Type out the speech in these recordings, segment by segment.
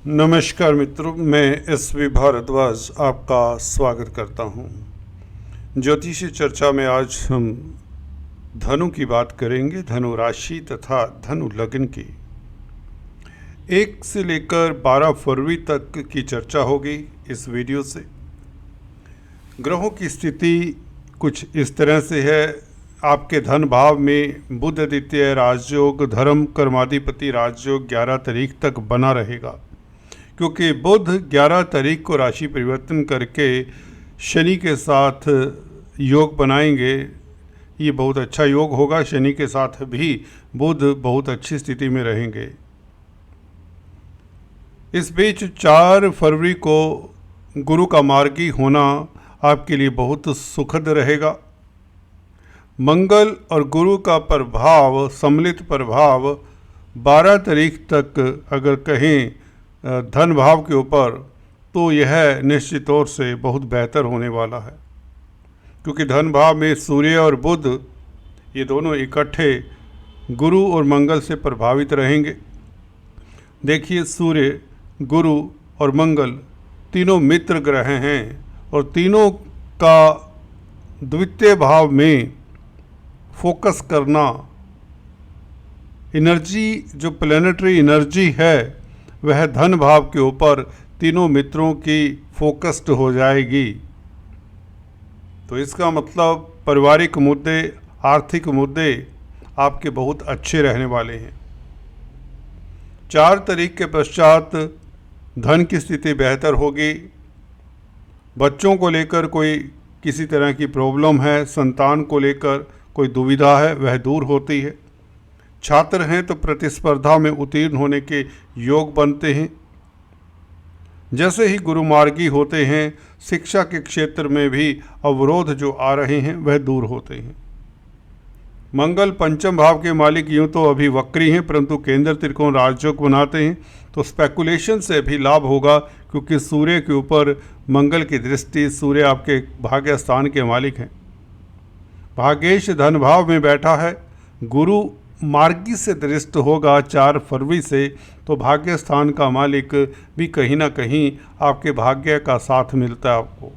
नमस्कार मित्रों, मैं एस.वी. भारद्वाज आपका स्वागत करता हूं। ज्योतिषी चर्चा में आज हम धनु की बात करेंगे, धनु राशि तथा धनु लग्न की। 1 से लेकर 12 फरवरी तक की चर्चा होगी इस वीडियो से। ग्रहों की स्थिति कुछ इस तरह से है। आपके धन भाव में बुध द्वितीय राजयोग, धर्म कर्माधिपति राजयोग 11 तारीख तक बना रहेगा, क्योंकि बुध 11 तारीख को राशि परिवर्तन करके शनि के साथ योग बनाएंगे। ये बहुत अच्छा योग होगा। शनि के साथ भी बुध बहुत अच्छी स्थिति में रहेंगे। इस बीच 4 फरवरी को गुरु का मार्गी होना आपके लिए बहुत सुखद रहेगा। मंगल और गुरु का प्रभाव, सम्मिलित प्रभाव 12 तारीख तक अगर कहें धन भाव के ऊपर, तो यह निश्चित तौर से बहुत बेहतर होने वाला है, क्योंकि धन भाव में सूर्य और बुध ये दोनों इकट्ठे गुरु और मंगल से प्रभावित रहेंगे। देखिए, सूर्य, गुरु और मंगल तीनों मित्र ग्रह हैं और तीनों का द्वितीय भाव में फोकस करना, एनर्जी जो प्लैनेटरी एनर्जी है वह धन भाव के ऊपर तीनों मित्रों की फोकस्ड हो जाएगी। तो इसका मतलब पारिवारिक मुद्दे, आर्थिक मुद्दे आपके बहुत अच्छे रहने वाले हैं। 4 तारीख के पश्चात धन की स्थिति बेहतर होगी। बच्चों को लेकर कोई किसी तरह की प्रॉब्लम है, संतान को लेकर कोई दुविधा है, वह दूर होती है। छात्र हैं तो प्रतिस्पर्धा में उत्तीर्ण होने के योग बनते हैं। जैसे ही गुरु मार्गी होते हैं, शिक्षा के क्षेत्र में भी अवरोध जो आ रहे हैं वह दूर होते हैं। मंगल पंचम भाव के मालिक यूं तो अभी वक्री हैं, परंतु केंद्र त्रिकोण राजयोग बनाते हैं, तो स्पेकुलेशन से भी लाभ होगा, क्योंकि सूर्य के ऊपर मंगल की दृष्टि, सूर्य आपके भाग्य स्थान के मालिक हैं। भाग्येश धन भाव में बैठा है। गुरु मार्गी से दृष्ट होगा 4 फरवरी से, तो भाग्य स्थान का मालिक भी कहीं ना कहीं आपके भाग्य का साथ मिलता है आपको।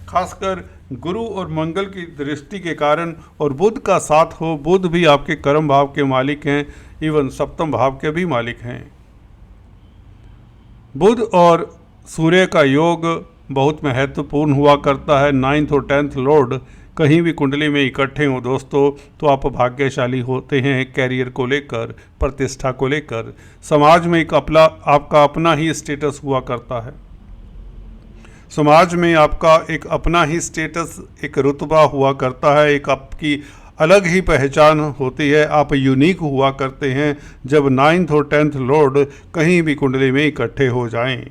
खासकर गुरु और मंगल की दृष्टि के कारण, और बुध का साथ हो, बुध भी आपके कर्म भाव के मालिक हैं, इवन सप्तम भाव के भी मालिक हैं। बुध और सूर्य का योग बहुत महत्वपूर्ण हुआ करता है। 9th और 10th लॉर्ड कहीं भी कुंडली में इकट्ठे हों दोस्तों, तो आप भाग्यशाली होते हैं। कैरियर को लेकर, प्रतिष्ठा को लेकर, समाज में एक आपका अपना ही स्टेटस हुआ करता है। समाज में आपका एक अपना ही स्टेटस, एक रुतबा हुआ करता है, एक आपकी अलग ही पहचान होती है। आप यूनिक हुआ करते हैं जब 9th और 10th लॉर्ड कहीं भी कुंडली में इकट्ठे हो जाएं।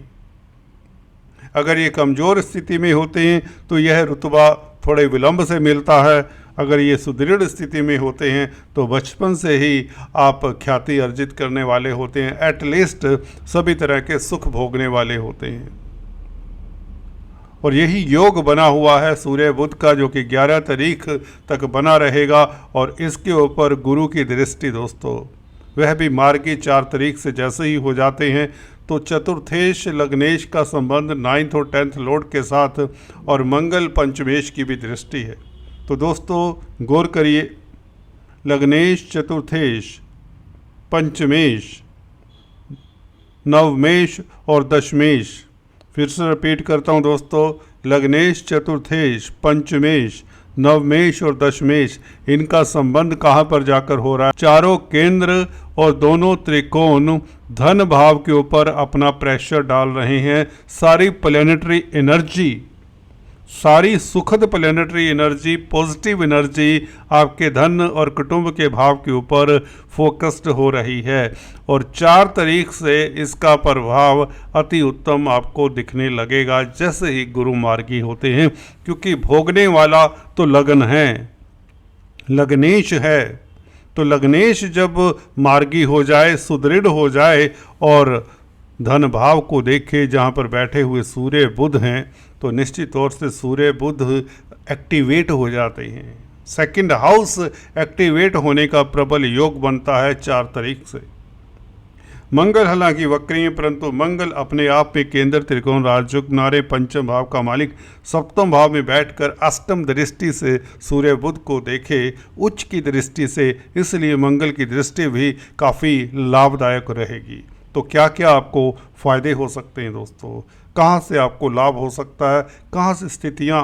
अगर ये कमज़ोर स्थिति में होते हैं तो यह रुतबा थोड़े विलंब से मिलता है। अगर ये सुदृढ़ स्थिति में होते हैं तो बचपन से ही आप ख्याति अर्जित करने वाले होते हैं। एटलीस्ट सभी तरह के सुख भोगने वाले होते हैं। और यही योग बना हुआ है सूर्य बुध का, जो कि 11 तारीख तक बना रहेगा। और इसके ऊपर गुरु की दृष्टि दोस्तों, वह भी मार्गी 4 तारीख से जैसे ही हो जाते हैं, तो चतुर्थेश लग्नेश का संबंध 9th और 10th लॉर्ड के साथ, और मंगल पंचमेश की भी दृष्टि है। तो दोस्तों गौर करिए, लग्नेश, चतुर्थेश, पंचमेश, नवमेश और दशमेश। फिर से रिपीट करता हूँ दोस्तों, लग्नेश, चतुर्थेश, पंचमेश, नवमेश और दशमेश, इनका संबंध कहाँ पर जाकर हो रहा है? चारों केंद्र और दोनों त्रिकोण धन भाव के ऊपर अपना प्रेशर डाल रहे हैं। सारी प्लैनेटरी एनर्जी, सारी सुखद प्लैनेटरी एनर्जी, पॉजिटिव एनर्जी आपके धन और कुटुंब के भाव के ऊपर फोकस्ड हो रही है। और 4 तारीख से इसका प्रभाव अति उत्तम आपको दिखने लगेगा जैसे ही गुरु मार्गी होते हैं, क्योंकि भोगने वाला तो लगन है, लग्नेश है। तो लग्नेश जब मार्गी हो जाए, सुदृढ़ हो जाए और धन भाव को देखे जहाँ पर बैठे हुए सूर्य बुध हैं, तो निश्चित तौर से सूर्य बुध एक्टिवेट हो जाते हैं। सेकंड हाउस एक्टिवेट होने का प्रबल योग बनता है 4 तारीख से। मंगल हालांकि वक्री है, परंतु मंगल अपने आप में केंद्र त्रिकोण राजयोग नारे पंचम भाव का मालिक सप्तम भाव में बैठकर अष्टम दृष्टि से सूर्य बुध को देखे, उच्च की दृष्टि से, इसलिए मंगल की दृष्टि भी काफ़ी लाभदायक रहेगी। तो क्या क्या आपको फायदे हो सकते हैं दोस्तों, कहाँ से आपको लाभ हो सकता है, कहाँ से स्थितियाँ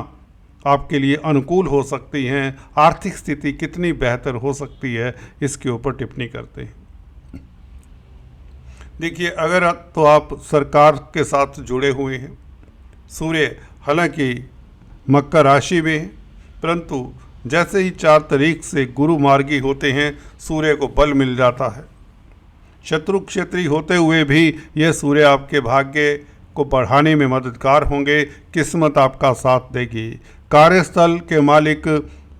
आपके लिए अनुकूल हो सकती हैं, आर्थिक स्थिति कितनी बेहतर हो सकती है, इसके ऊपर टिप्पणी करते हैं। देखिए, अगर आप सरकार के साथ जुड़े हुए हैं, सूर्य हालांकि मकर राशि में है, परंतु जैसे ही 4 तारीख से गुरु मार्गी होते हैं सूर्य को बल मिल जाता है। शत्रु क्षेत्रीय होते हुए भी यह सूर्य आपके भाग्य को बढ़ाने में मददगार होंगे, किस्मत आपका साथ देगी। कार्यस्थल के मालिक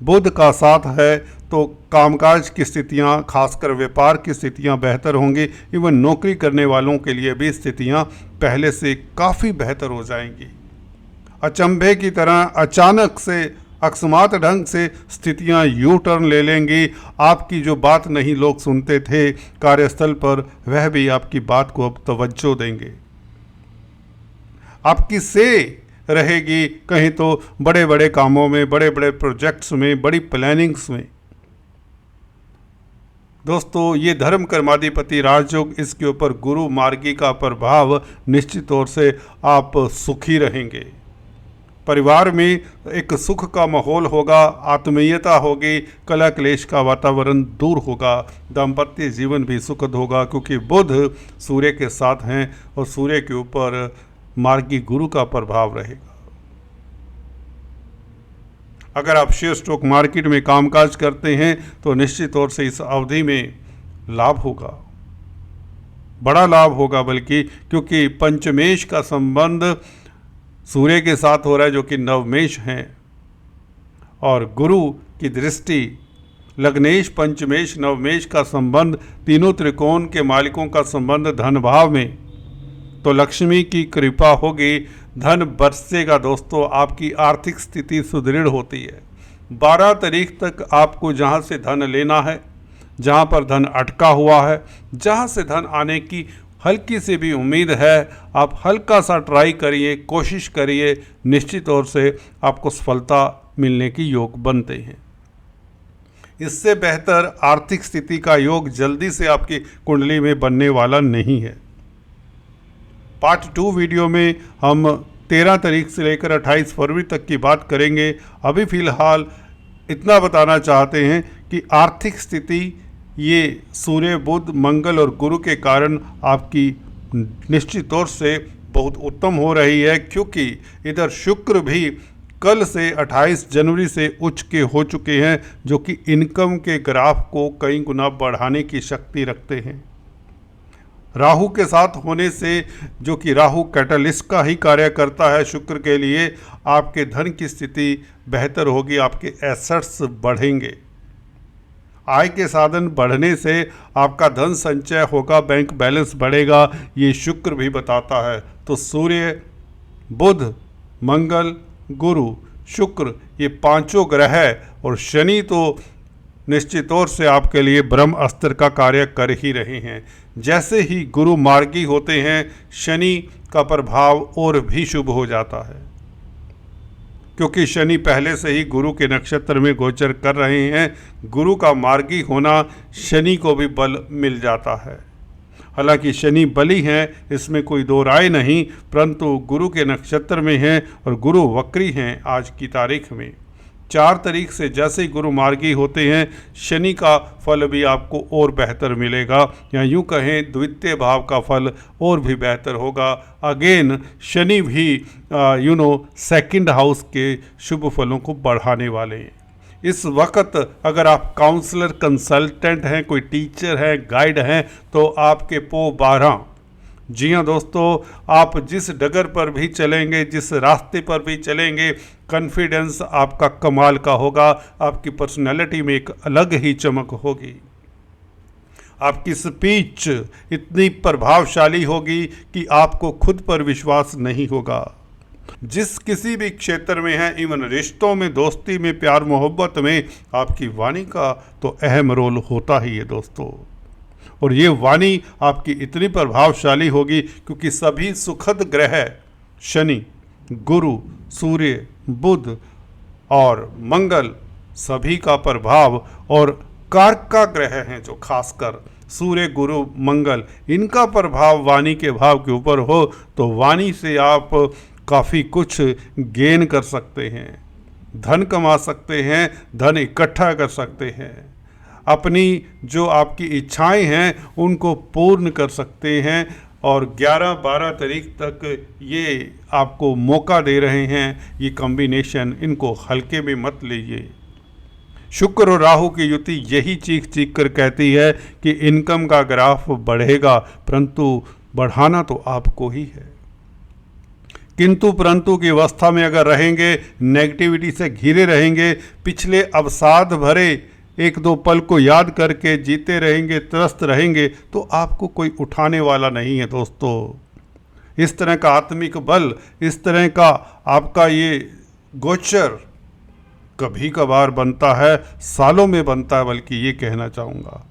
बुध का साथ है तो कामकाज की स्थितियां, खासकर व्यापार की स्थितियां बेहतर होंगी। इवन नौकरी करने वालों के लिए भी स्थितियां पहले से काफ़ी बेहतर हो जाएंगी। अचंभे की तरह अचानक से अकस्मात ढंग से स्थितियां यू टर्न ले लेंगी। आपकी जो बात नहीं लोग सुनते थे कार्यस्थल पर, वह भी आपकी बात को अब तवज्जो देंगे। आपकी से रहेगी कहीं तो बड़े बड़े कामों में, बड़े बड़े प्रोजेक्ट्स में, बड़ी प्लानिंग्स में। दोस्तों, ये धर्म कर्माधिपति राजयोग, इसके ऊपर गुरु मार्गी का प्रभाव, निश्चित तौर से आप सुखी रहेंगे। परिवार में एक सुख का माहौल होगा, आत्मीयता होगी, कलह क्लेश का वातावरण दूर होगा, दाम्पत्य जीवन भी सुखद होगा, क्योंकि बुध सूर्य के साथ हैं और सूर्य के ऊपर मार्गी गुरु का प्रभाव रहेगा। अगर आप शेयर स्टॉक मार्केट में कामकाज करते हैं तो निश्चित तौर से इस अवधि में लाभ होगा, बड़ा लाभ होगा, बल्कि क्योंकि पंचमेश का संबंध सूर्य के साथ हो रहा है जो कि नवमेश हैं, और गुरु की दृष्टि लग्नेश, पंचमेश, नवमेश का संबंध, तीनों त्रिकोण के मालिकों का संबंध धन भाव में, तो लक्ष्मी की कृपा होगी, धन बरसेगा दोस्तों, आपकी आर्थिक स्थिति सुदृढ़ होती है। 12 तारीख तक आपको जहां से धन लेना है, जहां पर धन अटका हुआ है, जहां से धन आने की हल्की से भी उम्मीद है, आप हल्का सा ट्राई करिए, कोशिश करिए, निश्चित तौर से आपको सफलता मिलने की योग बनते हैं। इससे बेहतर आर्थिक स्थिति का योग जल्दी से आपकी कुंडली में बनने वाला नहीं है। पार्ट 2 वीडियो में हम 13 तारीख से लेकर 28 फरवरी तक की बात करेंगे। अभी फ़िलहाल इतना बताना चाहते हैं कि आर्थिक स्थिति ये सूर्य, बुध, मंगल और गुरु के कारण आपकी निश्चित तौर से बहुत उत्तम हो रही है, क्योंकि इधर शुक्र भी कल से 28 जनवरी से उच्च के हो चुके हैं, जो कि इनकम के ग्राफ को कई गुना बढ़ाने की शक्ति रखते हैं। राहु के साथ होने से, जो कि राहु कैटलिस्ट का ही कार्य करता है शुक्र के लिए, आपके धन की स्थिति बेहतर होगी, आपके एसेट्स बढ़ेंगे। आय के साधन बढ़ने से आपका धन संचय होगा, बैंक बैलेंस बढ़ेगा, ये शुक्र भी बताता है। तो सूर्य, बुध, मंगल, गुरु, शुक्र, ये पांचों ग्रह और शनि तो निश्चित तौर से आपके लिए ब्रह्म अस्त्र का कार्य कर ही रहे हैं। जैसे ही गुरु मार्गी होते हैं, शनि का प्रभाव और भी शुभ हो जाता है, क्योंकि शनि पहले से ही गुरु के नक्षत्र में गोचर कर रहे हैं। गुरु का मार्गी होना शनि को भी बल मिल जाता है। हालांकि शनि बली हैं, इसमें कोई दो राय नहीं, परंतु गुरु के नक्षत्र में हैं और गुरु वक्री हैं। आज की तारीख में 4 तारीख से जैसे ही गुरु मार्गी होते हैं, शनि का फल भी आपको और बेहतर मिलेगा, या यूँ कहें द्वितीय भाव का फल और भी बेहतर होगा। अगेन शनि भी सेकंड हाउस के शुभ फलों को बढ़ाने वाले हैं। इस वक्त अगर आप काउंसलर, कंसल्टेंट हैं, कोई टीचर हैं, गाइड हैं, तो आपके पो 12, जी हाँ दोस्तों, आप जिस डगर पर भी चलेंगे, जिस रास्ते पर भी चलेंगे, कॉन्फिडेंस आपका कमाल का होगा। आपकी पर्सनैलिटी में एक अलग ही चमक होगी। आपकी स्पीच इतनी प्रभावशाली होगी कि आपको खुद पर विश्वास नहीं होगा। जिस किसी भी क्षेत्र में है, इवन रिश्तों में, दोस्ती में, प्यार मोहब्बत में, आपकी वाणी का तो अहम रोल होता ही है दोस्तों। और ये वाणी आपकी इतनी प्रभावशाली होगी क्योंकि सभी सुखद ग्रह शनि, गुरु, सूर्य, बुध और मंगल सभी का प्रभाव और कारक का ग्रह हैं जो खासकर सूर्य, गुरु, मंगल, इनका प्रभाव वाणी के भाव के ऊपर हो तो वाणी से आप काफ़ी कुछ गेन कर सकते हैं, धन कमा सकते हैं, धन इकट्ठा कर सकते हैं, अपनी जो आपकी इच्छाएं हैं उनको पूर्ण कर सकते हैं। और 11-12 तारीख तक ये आपको मौका दे रहे हैं ये कॉम्बिनेशन, इनको हल्के में मत लीजिए। शुक्र और राहु की युति यही चीख चीख कर कहती है कि इनकम का ग्राफ बढ़ेगा, परंतु बढ़ाना तो आपको ही है। किंतु परंतु की अवस्था में अगर रहेंगे, नेगेटिविटी से घिरे रहेंगे, पिछले अवसाद भरे एक दो पल को याद करके जीते रहेंगे, त्रस्त रहेंगे, तो आपको कोई उठाने वाला नहीं है दोस्तों। इस तरह का आत्मिक बल, इस तरह का आपका ये गोचर कभी कभार बनता है, सालों में बनता है, बल्कि ये कहना चाहूँगा।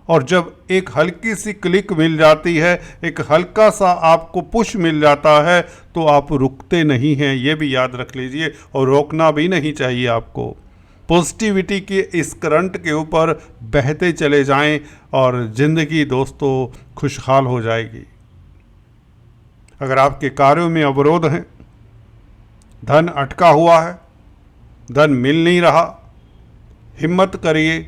और जब एक हल्की सी क्लिक मिल जाती है, एक हल्का सा आपको पुश मिल जाता है, तो आप रुकते नहीं हैं, ये भी याद रख लीजिए। और रोकना भी नहीं चाहिए आपको। पॉजिटिविटी के इस करंट के ऊपर बहते चले जाएं और ज़िंदगी दोस्तों खुशहाल हो जाएगी। अगर आपके कार्यों में अवरोध हैं, धन अटका हुआ है, धन मिल नहीं रहा, हिम्मत करिए।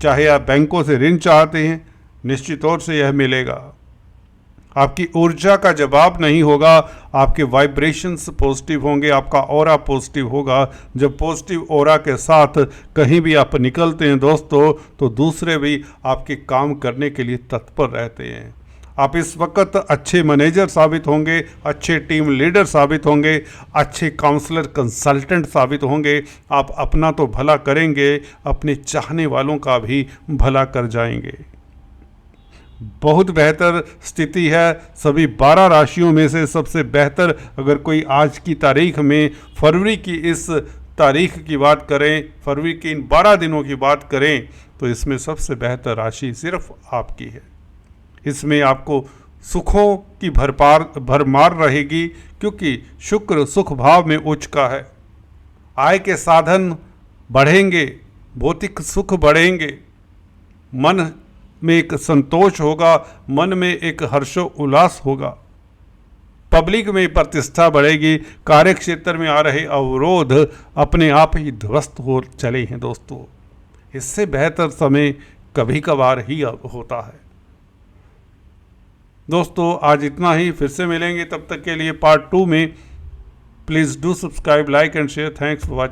चाहे आप बैंकों से ऋण चाहते हैं, निश्चित तौर से यह मिलेगा। आपकी ऊर्जा का जवाब नहीं होगा, आपके वाइब्रेशंस पॉजिटिव होंगे, आपका ऑरा पॉजिटिव होगा। जब पॉजिटिव ऑरा के साथ कहीं भी आप निकलते हैं दोस्तों, तो दूसरे भी आपके काम करने के लिए तत्पर रहते हैं। आप इस वक्त अच्छे मैनेजर साबित होंगे, अच्छे टीम लीडर साबित होंगे, अच्छे काउंसलर कंसल्टेंट साबित होंगे। आप अपना तो भला करेंगे, अपने चाहने वालों का भी भला कर जाएंगे। बहुत बेहतर स्थिति है। सभी 12 राशियों में से सबसे बेहतर, अगर कोई आज की तारीख में फरवरी की इस तारीख की बात करें, फरवरी के इन 12 दिनों की बात करें, तो इसमें सबसे बेहतर राशि सिर्फ आपकी है। इसमें आपको सुखों की भरमार रहेगी, क्योंकि शुक्र सुख भाव में उच्च का है। आय के साधन बढ़ेंगे, भौतिक सुख बढ़ेंगे, मन में एक संतोष होगा, मन में एक हर्षो उल्लास होगा, पब्लिक में प्रतिष्ठा बढ़ेगी, कार्य क्षेत्र में आ रहे अवरोध अपने आप ही ध्वस्त हो चले हैं दोस्तों। इससे बेहतर समय कभी कभार ही होता है। दोस्तों आज इतना ही, फिर से मिलेंगे, तब तक के लिए पार्ट 2 में। Please do subscribe, like and share. Thanks for watching.